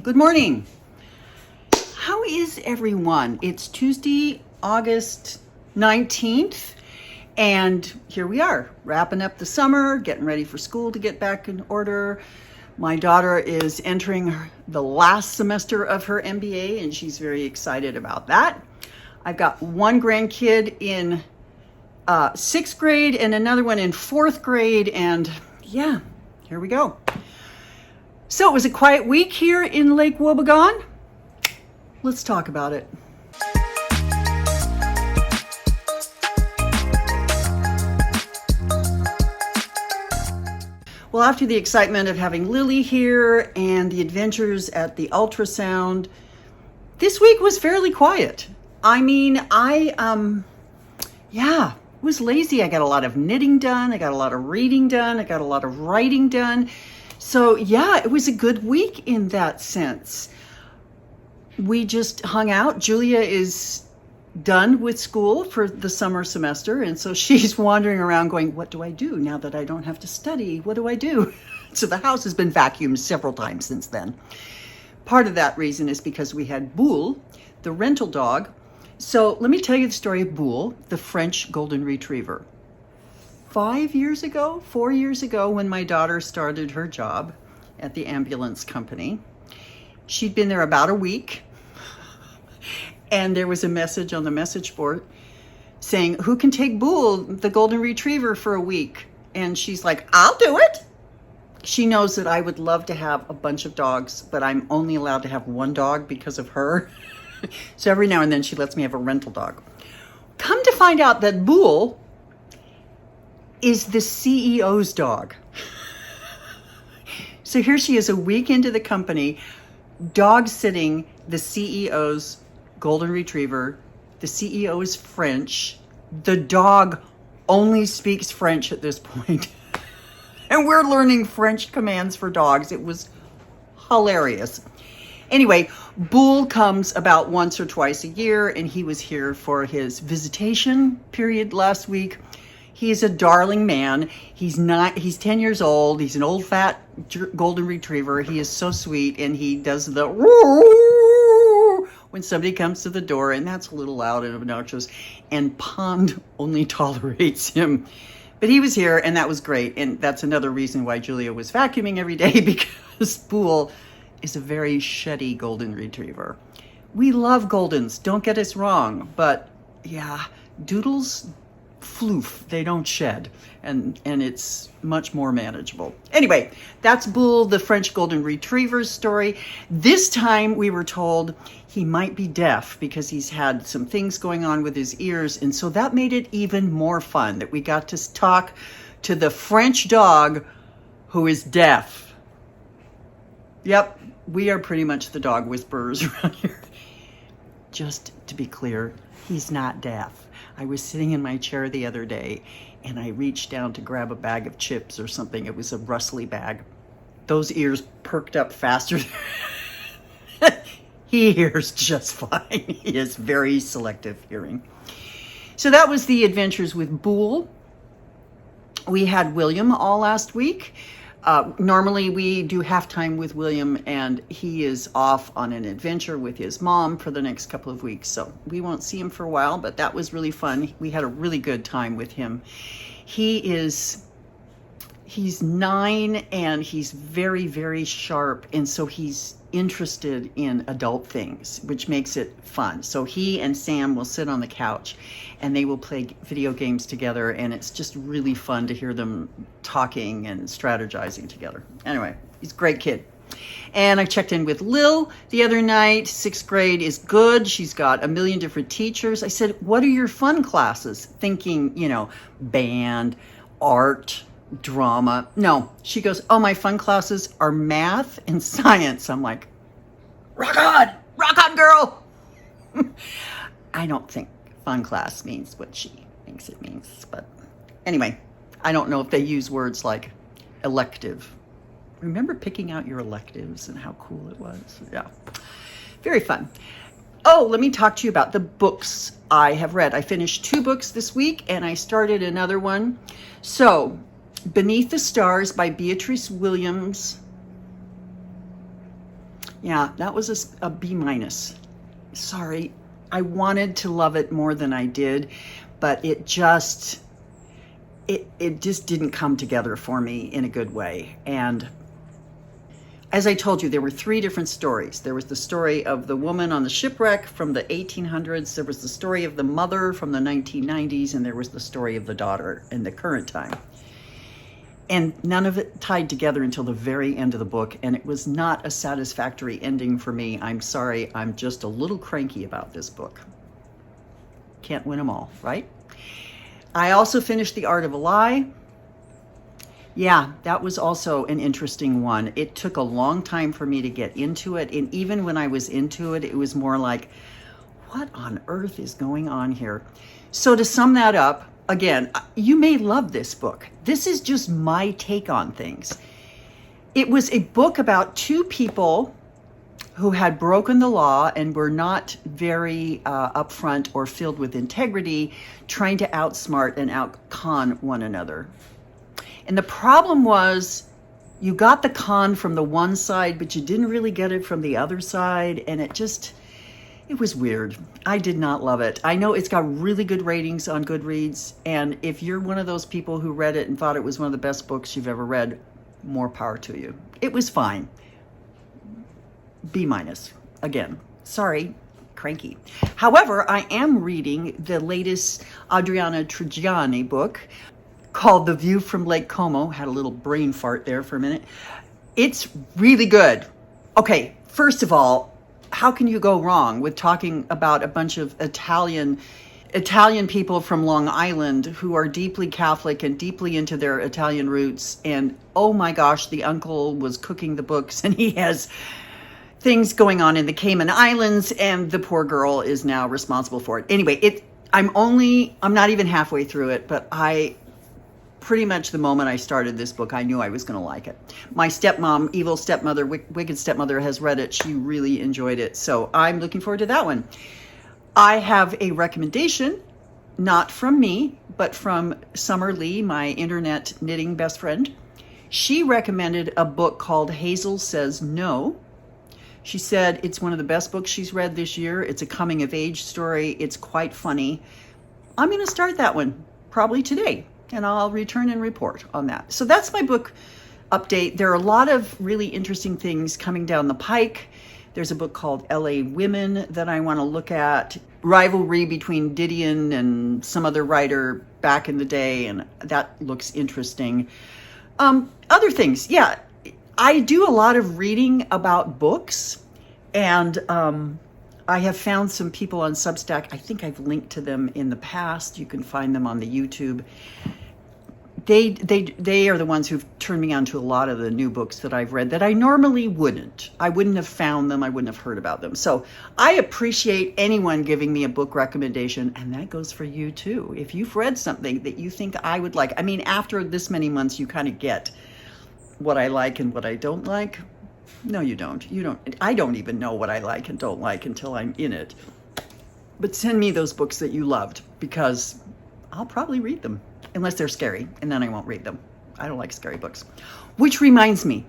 Good morning. How is everyone? It's Tuesday, August 19th, and here we are, wrapping up the summer, getting ready for school to get back in order. My daughter is entering the last semester of her MBA, and she's very excited about that. I've got one grandkid in sixth grade and another one in fourth grade, and yeah, here we go. So it was a quiet week here in Lake Wobegon. Let's talk about it. Well, after the excitement of having Lily here and the adventures at the ultrasound, this week was fairly quiet. I mean, I was lazy. I got a lot of knitting done. I got a lot of reading done. I got a lot of writing done. So yeah, it was a good week in that sense. We just hung out. Julia is done with school for the summer semester, and so she's wandering around going, what do I do now that I don't have to study? What do I do? So the house has been vacuumed several times since then. Part of that reason is because we had Boule, the rental dog. So let me tell you the story of Boule, the French golden retriever. 4 years ago, when my daughter started her job at the ambulance company, she'd been there about a week, and there was a message on the message board saying, who can take Boule, the golden retriever, for a week? And she's like, I'll do it. She knows that I would love to have a bunch of dogs, but I'm only allowed to have one dog because of her. So every now and then she lets me have a rental dog. Come to find out that Boule is the CEO's dog. So here she is a week into the company, dog sitting the CEO's golden retriever. The CEO is French. The dog only speaks French at this point. And we're learning French commands for dogs. It was hilarious. Anyway, Boule comes about once or twice a year, and he was here for his visitation period last week. He is a darling man. He's 10 years old. He's an old fat golden retriever. He is so sweet, and he does the when somebody comes to the door, and that's a little loud and obnoxious, and Pond only tolerates him. But he was here, and that was great, and that's another reason why Julia was vacuuming every day, because Boule is a very sheddy golden retriever. We love Goldens, don't get us wrong, but yeah, Doodles floof, they don't shed, and it's much more manageable. Anyway, that's Boule, the French golden retriever's story. This time we were told he might be deaf because he's had some things going on with his ears, and so that made it even more fun that we got to talk to the French dog who is deaf. Yep, we are pretty much the dog whisperers around here. Just to be clear, he's not deaf. I was sitting in my chair the other day, and I reached down to grab a bag of chips or something. It was a rustly bag. Those ears perked up faster. He hears just fine. He has very selective hearing. So that was the adventures with Boule. We had William all last week. Normally we do halftime with William, and he is off on an adventure with his mom for the next couple of weeks. So we won't see him for a while, but that was really fun. We had a really good time with him. He's 9, and he's very, very sharp. And so he's interested in adult things, which makes it fun. So he and Sam will sit on the couch and they will play video games together, and it's just really fun to hear them talking and strategizing together. Anyway, he's a great kid. And I checked in with Lil the other night. 6th grade is good. She's got a million different teachers. I said, what are your fun classes? Thinking, band, art, drama. No, she goes, oh, my fun classes are math and science. I'm like, rock on, girl. I don't think fun class means what she thinks it means. But anyway, I don't know if they use words like elective. Remember picking out your electives and how cool it was? Yeah, very fun. Oh, let me talk to you about the books I have read. I finished 2 books this week, and I started another one. So, Beneath the Stars by Beatriz Williams. Yeah, that was a B minus. Sorry, I wanted to love it more than I did, but it just didn't come together for me in a good way. And as I told you, there were three different stories. There was the story of the woman on the shipwreck from the 1800s. There was the story of the mother from the 1990s. And there was the story of the daughter in the current time. And none of it tied together until the very end of the book. And it was not a satisfactory ending for me. I'm sorry. I'm just a little cranky about this book. Can't win them all, right? I also finished The Art of a Lie. Yeah, that was also an interesting one. It took a long time for me to get into it. And even when I was into it, it was more like, what on earth is going on here? So to sum that up, again, you may love this book. This is just my take on things. It was a book about two people who had broken the law and were not very upfront or filled with integrity, trying to outsmart and outcon one another. And the problem was, you got the con from the one side, but you didn't really get it from the other side. And it was weird. I did not love it. I know it's got really good ratings on Goodreads. And if you're one of those people who read it and thought it was one of the best books you've ever read, more power to you. It was fine. B minus. Again, sorry, cranky. However, I am reading the latest Adriana Trigiani book, called The View from Lake Como. Had a little brain fart there for a minute. It's really good. Okay, first of all, how can you go wrong with talking about a bunch of Italian people from Long Island who are deeply Catholic and deeply into their Italian roots? And oh my gosh, the uncle was cooking the books and he has things going on in the Cayman Islands and the poor girl is now responsible for it. Anyway, I'm not even halfway through it, but pretty much the moment I started this book, I knew I was going to like it. My stepmom, evil stepmother, wicked stepmother, has read it. She really enjoyed it. So I'm looking forward to that one. I have a recommendation, not from me, but from Summer Lee, my internet knitting best friend. She recommended a book called Hazel Says No. She said it's one of the best books she's read this year. It's a coming of age story. It's quite funny. I'm going to start that one probably today. And I'll return and report on that. So that's my book update. There are a lot of really interesting things coming down the pike. There's a book called LA Women that I want to look at. Rivalry between Didion and some other writer back in the day, and that looks interesting. Other things, yeah. I do a lot of reading about books, and I have found some people on Substack. I think I've linked to them in the past. You can find them on the YouTube. They are the ones who've turned me on to a lot of the new books that I've read that I normally wouldn't. I wouldn't have found them. I wouldn't have heard about them. So I appreciate anyone giving me a book recommendation, and that goes for you too. If you've read something that you think I would like, I mean, after this many months, you kind of get what I like and what I don't like. No, you don't. I don't even know what I like and don't like until I'm in it. But send me those books that you loved, because I'll probably read them, unless they're scary, and then I won't read them. I don't like scary books. Which reminds me,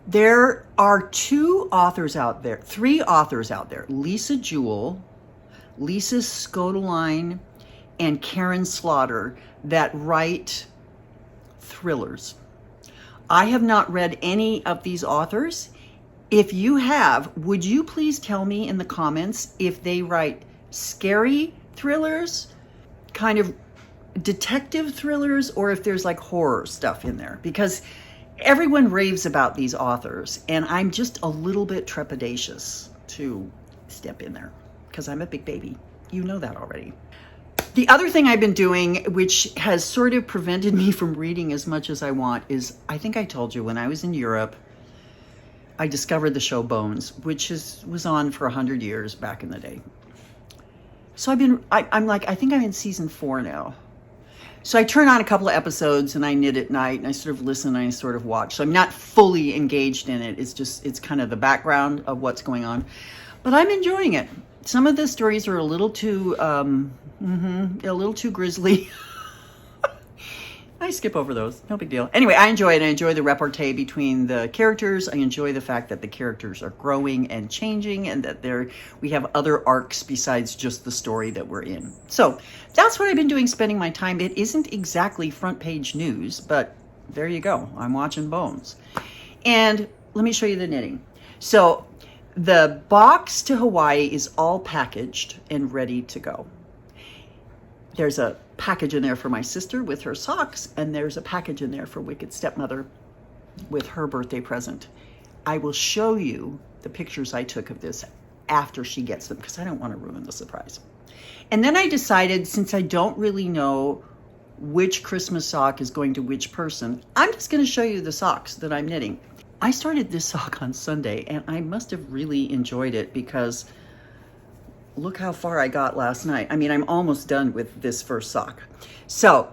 there are three authors out there, Lisa Jewell, Lisa Scodeline, and Karen Slaughter, that write thrillers. I have not read any of these authors. If you have, would you please tell me in the comments if they write scary thrillers, kind of detective thrillers, or if there's like horror stuff in there? Because everyone raves about these authors, and I'm just a little bit trepidatious to step in there because I'm a big baby. You know that already. The other thing I've been doing, which has sort of prevented me from reading as much as I want, is, I think I told you, when I was in Europe, I discovered the show Bones, which was on for 100 years back in the day. So I think I'm in season 4 now. So I turn on a couple of episodes and I knit at night and I sort of listen and I sort of watch. So I'm not fully engaged in it. It's kind of the background of what's going on. But I'm enjoying it. Some of the stories are a little too grisly. I skip over those. No big deal. Anyway, I enjoy it. I enjoy the repartee between the characters. I enjoy the fact that the characters are growing and changing and that we have other arcs besides just the story that we're in. So that's what I've been doing, spending my time. It isn't exactly front page news, but there you go. I'm watching Bones. And let me show you the knitting. So the box to Hawaii is all packaged and ready to go. There's a package in there for my sister with her socks, and there's a package in there for Wicked Stepmother with her birthday present. I will show you the pictures I took of this after she gets them because I don't want to ruin the surprise. And then I decided, since I don't really know which Christmas sock is going to which person, I'm just going to show you the socks that I'm knitting. I started this sock on Sunday, and I must have really enjoyed it because look how far I got last night. I mean, I'm almost done with this first sock. So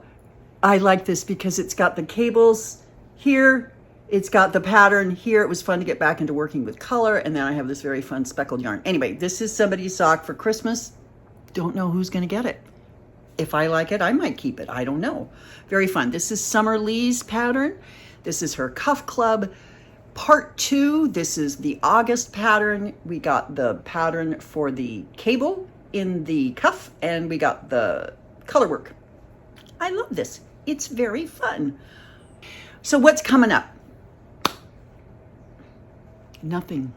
I like this because it's got the cables here. It's got the pattern here. It was fun to get back into working with color. And then I have this very fun speckled yarn. Anyway, this is somebody's sock for Christmas. Don't know who's going to get it. If I like it, I might keep it. I don't know. Very fun. This is Summer Lee's pattern. This is her Cuff Club. Part 2, this is the August pattern. We got the pattern for the cable in the cuff, and we got the color work. I love this. It's very fun. So what's coming up? Nothing.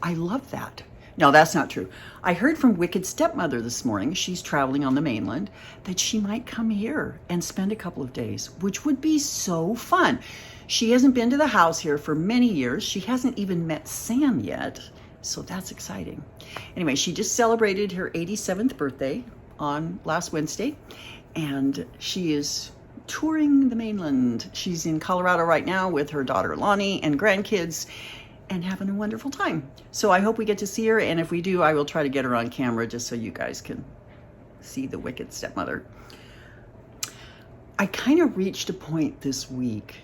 I love that. No, that's not true. I heard from Wicked Stepmother this morning, she's traveling on the mainland, that she might come here and spend a couple of days, which would be so fun. She hasn't been to the house here for many years. She hasn't even met Sam yet, so that's exciting. Anyway, she just celebrated her 87th birthday on last Wednesday, and she is touring the mainland. She's in Colorado right now with her daughter Lonnie and grandkids and having a wonderful time. So I hope we get to see her, and if we do, I will try to get her on camera just so you guys can see the Wicked Stepmother. I kind of reached a point this week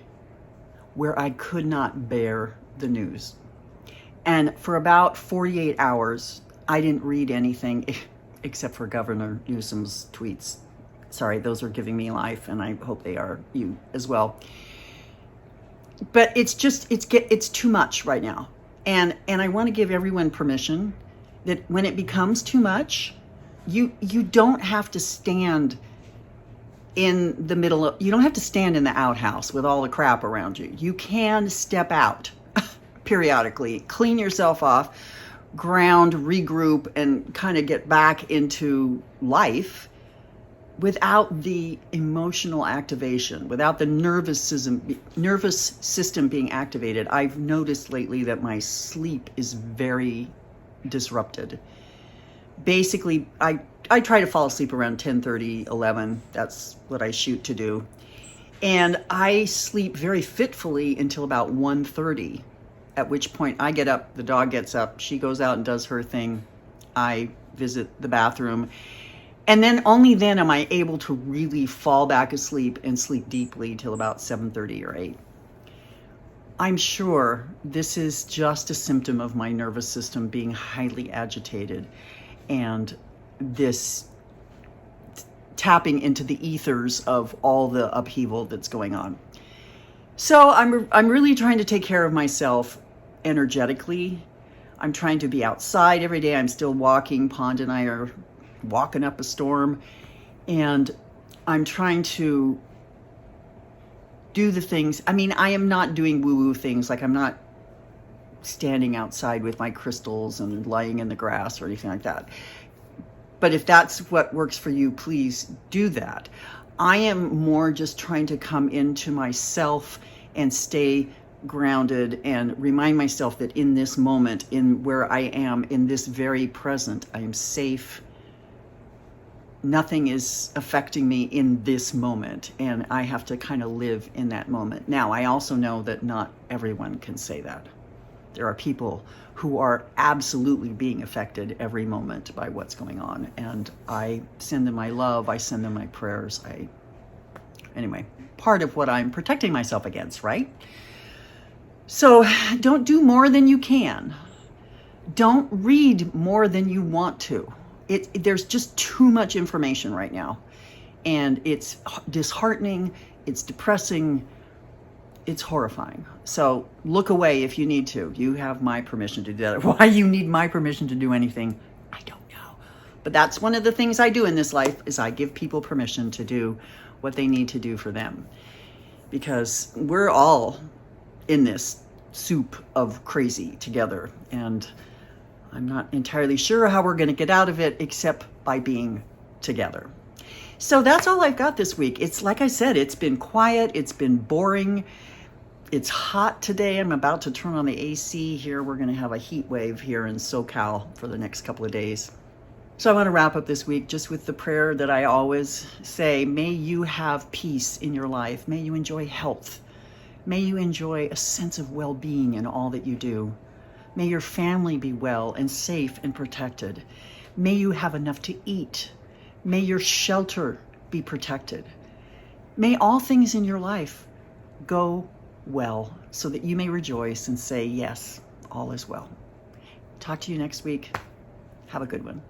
where I could not bear the news. And for about 48 hours, I didn't read anything except for Governor Newsom's tweets. Sorry, those are giving me life, and I hope they are you as well. But it's too much right now. And I want to give everyone permission that when it becomes too much, you don't have to stand in the middle of, you don't have to stand in the outhouse with all the crap around you. You can step out periodically, clean yourself off, ground, regroup, and kind of get back into life without the emotional activation, without the nervous system being activated. I've noticed lately that my sleep is very disrupted. Basically, I try to fall asleep around 10:30, 11. That's what I shoot to do. And I sleep very fitfully until about 1:30, at which point I get up, the dog gets up, she goes out and does her thing. I visit the bathroom. And then only then am I able to really fall back asleep and sleep deeply till about 7:30 or 8. I'm sure this is just a symptom of my nervous system being highly agitated and this tapping into the ethers of all the upheaval that's going on. So I'm really trying to take care of myself energetically. I'm trying to be outside every day. I'm still walking. Pond and I are walking up a storm, and I'm trying to do the things. I mean, I am not doing woo-woo things. Like, I'm not standing outside with my crystals and lying in the grass or anything like that. But if that's what works for you, please do that. I am more just trying to come into myself and stay grounded and remind myself that in this moment, in where I am, in this very present, I am safe. Nothing is affecting me in this moment, and I have to kind of live in that moment. Now, I also know that not everyone can say that. There are people who are absolutely being affected every moment by what's going on, and I send them my love, I send them my prayers. Anyway, part of what I'm protecting myself against, right? So don't do more than you can. Don't read more than you want to. There's just too much information right now, and it's disheartening, It's depressing. It's horrifying. So look away if you need to. You have my permission to do that. Why you need my permission to do anything, I don't know. But that's one of the things I do in this life, is I give people permission to do what they need to do for them. Because we're all in this soup of crazy together. And I'm not entirely sure how we're going to get out of it except by being together. So that's all I've got this week. It's like I said, it's been quiet. It's been boring. It's hot today. I'm about to turn on the AC here. We're going to have a heat wave here in SoCal for the next couple of days. So I want to wrap up this week just with the prayer that I always say. May you have peace in your life. May you enjoy health. May you enjoy a sense of well-being in all that you do. May your family be well and safe and protected. May you have enough to eat. May your shelter be protected. May all things in your life go well so that you may rejoice and say, yes, all is well. Talk to you next week. Have a good one.